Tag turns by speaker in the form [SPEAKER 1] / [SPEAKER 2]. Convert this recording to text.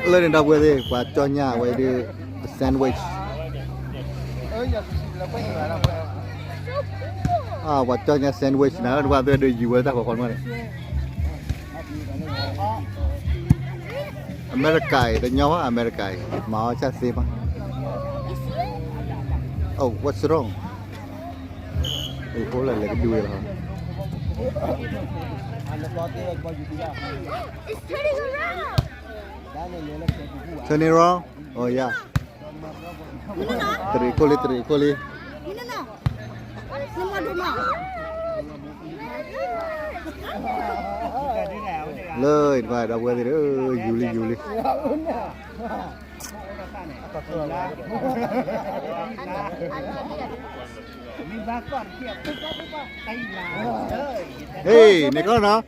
[SPEAKER 1] lên đến đâu vừa đi và cho nhà vậy đi sandwich và cho nhà sandwich nữa qua tôi đưa gì ta còn mà America đó nhau America mà chắc gì mà oh what's wrong phố là cái đuôi hả turning around oh yeah terikoli lời và đâu qua thì đó Juli hey này có nó